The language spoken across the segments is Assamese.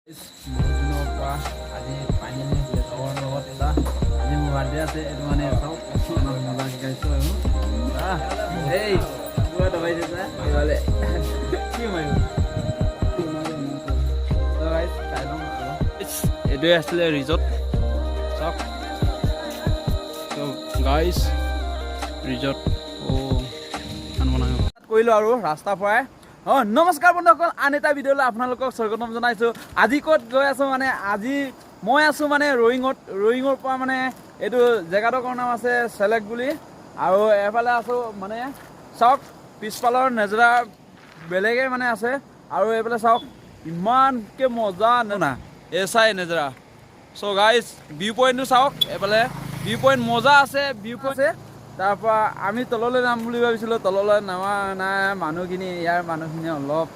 বহুত দিনৰ পৰা আজি ফাইনেলি লগৰ লগত এটা আজি মোৰ বাৰ্থডে আছে এইটো মানে চাওক ইমান মজা শিকাইছোঁ আৰু এই পুৰা দবাই দিছে এইফালে কি মাৰিব এইটোৱে আছিলে ৰিজৰ্ট চাওক গাইজ ৰিজৰ্ট কৰিলোঁ আৰু ৰাস্তাৰ পৰাই নমস্কাৰ বন্ধুসকল, আন এটা ভিডিঅ'লৈ আপোনালোকক স্বাগতম জনাইছোঁ। আজি ক'ত গৈ আছোঁ মানে আজি মই আছোঁ মানে ৰয়িঙৰ পৰা মানে এইটো জেগাটোৰ নাম আছে চেলেক বুলি আৰু এফালে আছোঁ মানে চাওক পিছফালৰ নেজৰা বেলেগে মানে আছে আৰু এইফালে চাওক ইমানকৈ মজা না এই চাই নেজৰা। চ' গাইজ ভিউ পইণ্টটো চাওক, এইফালে ভিউ পইণ্ট মজা আছে, ভিউ পইণ্ট আছে। তাৰপৰা আমি তললৈ যাম বুলি ভাবিছিলোঁ, তললৈ নামা নাই মানুহখিনি ইয়াৰ মানুহখিনি অলপ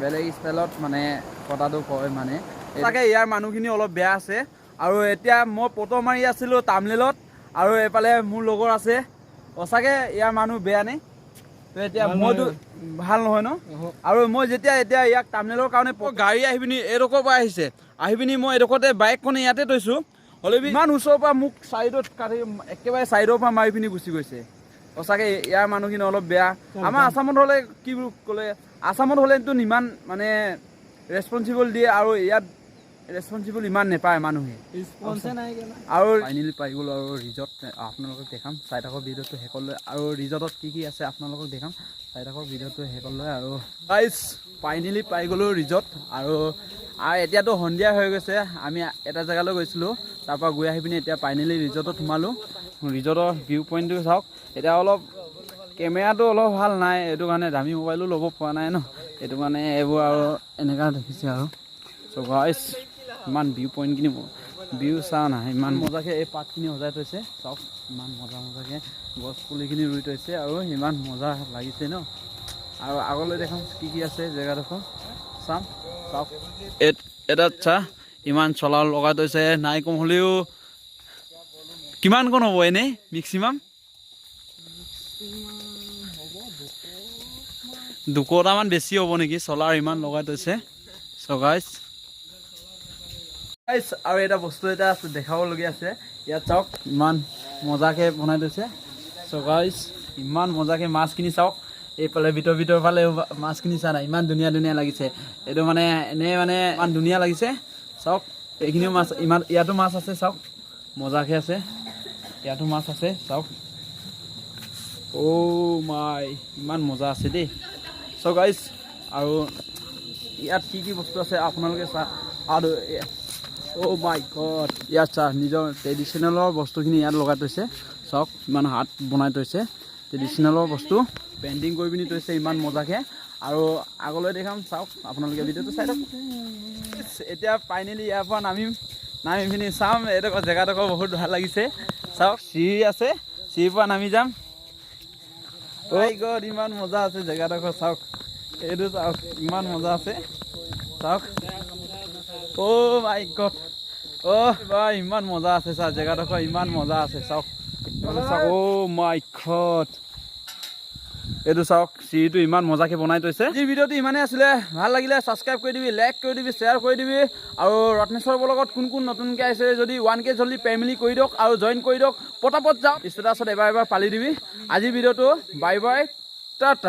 বেলেগ ষ্টাইলত মানে কথাটো কয় মানে তাকে ইয়াৰ মানুহখিনি অলপ বেয়া আছে। আৰু এতিয়া মই ফটো মাৰি আছিলোঁ তামলিলত আৰু এইফালে মোৰ লগৰ আছে, সঁচাকৈ ইয়াৰ মানুহ বেয়া নে তো এতিয়া মইতো ভাল নহয় ন। আৰু মই যেতিয়া ইয়াক তামলিলৰ কাৰণে গাড়ী আহি পিনি এইডোখৰ পৰা আহি পিনি মই এইডোখৰতে বাইকখন ইয়াতে থৈছোঁ, হ'লে ইমান ওচৰৰ পৰা মোক চাইডত কাটি একেবাৰে চাইডৰ পৰা মাৰি পিনি গুচি গৈছে। সঁচাকৈ ইয়াৰ মানুহখিনি অলপ বেয়া। আমাৰ আসামত হ'লে কি ক'লে, আসামত হ'লেতো ইমান মানে ৰেচপনচিবল দিয়ে আৰু ইয়াত ৰেচপনচিবল ইমান নাপায় মানুহে আৰু ফাইনেলি পাই গ'লো আৰু ৰিজৰ্ট আপোনালোকক দেখাম। চাই থাকক ভিডিঅ'টো শেষলৈ আৰু ৰিজৰ্টত কি আছে আপোনালোকক দেখাম, চাই থাকক ভিডিঅ'টো শেষলৈ। আৰু গাইজ ফাইনেলি পাই গ'লোঁ ৰিজৰ্ট আৰু এতিয়াতো সন্ধিয়া হৈ গৈছে। আমি এটা জেগালৈ গৈছিলোঁ, তাৰপৰা গৈ আহি পিনি এতিয়া ফাইনেলি ৰিজৰ্টত সোমালোঁ। ৰিজৰ্টৰ ভিউ পইণ্টটো চাওক, এতিয়া অলপ কেমেৰাটো অলপ ভাল নাই, এইটো কাৰণে দামী মোবাইলো ল'ব পৰা নাই ন, এইটো কাৰণে এইবোৰ আৰু এনেকুৱা দেখিছে আৰু। চ' গাইজ ইমান ভিউ পইণ্টখিনি ভিউ চা নাই, ইমান মজাকৈ এই পাতখিনি সজাই থৈছে চাওক, ইমান মজাকৈ গছ পুলিখিনি ৰুই থৈছে আৰু ইমান মজা লাগিছে ন। আৰু আগলৈ দেখাম কি আছে জেগাডোখৰ চাম চাওক। এটাত চা ইমান চলাৰ লগাই থৈছে, নাই কম হ'লেও কিমানকণ হ'ব এনেই মেক্সিমাম 200টামান বেছি হ'ব নেকি, চলাৰ ইমান লগাই থৈছে। চ' গাইজ আৰু এটা বস্তু এটা আছে দেখাবলগীয়া আছে, ইয়াত চাওক ইমান মজাকৈ বনাই থৈছে। চ' গাইজ ইমান মজাকৈ মাছখিনি চাওক, এইফালে ভিতৰ ফালে মাছখিনি চা নাই, ইমান ধুনীয়া লাগিছে। এইটো মানে এনেই মানে ইমান ধুনীয়া লাগিছে চাওক। এইখিনিও মাছ ইমান, ইয়াতো মাছ আছে চাওক, মজাকৈ আছে, ইয়াতো মাছ আছে চাওক। অ' মাই ইমান মজা আছে দেই। চ' গাইজ আৰু ইয়াত কি বস্তু আছে আপোনালোকে চা। আৰু অ' মাই গড ইয়াত চা নিজৰ ট্ৰেডিশ্যনেলৰ বস্তুখিনি ইয়াত লগাই থৈছে চাওক, ইমান হাত বনাই থৈছে ট্ৰেডিশ্যনেলৰ বস্তু পেইণ্টিং কৰি পিনি থৈছে ইমান মজাকৈ। আৰু আগলৈ দেখাম চাওক, আপোনালোকে ভিডিঅ'টো চাই থাকক। এতিয়া ফাইনেলি ইয়াৰ পৰা নামি পিনি চাম, এইডোখৰ জেগাডোখৰ বহুত ভাল লাগিছে চাওক, চিৰি আছে, চিৰিৰ পৰা নামি যাম। অ' গড ইমান মজা আছে জেগাডোখৰ চাওক, এইটো চাওক ইমান মজা আছে চাওক। অ' মাই গড বা ইমান মজা আছে চা, জেগাডোখৰ ইমান মজা আছে চাওক চাওক। অ' মাই গড এইটো চাওক, চিৰিটো ইমান মজাকৈ বনাই থৈছে। এই ভিডিঅ'টো ইমানেই আছিলে, ভাল লাগিলে ছাবস্ক্ৰাইব কৰি দিবি, লাইক কৰি দিবি, শ্বেয়াৰ কৰি দিবি। আৰু ৰত্নেশ্বৰ ব্লগত কোন নতুনকৈ আহিছে যদি 1K জলদি ফেমিলি কৰি দিয়ক আৰু জইন কৰি দিয়ক, পটাপট যাওক ষ্টেটাছত এবাৰ পালি দিবি। আজিৰ ভিডিঅ'টো বাই বাই, টাটা।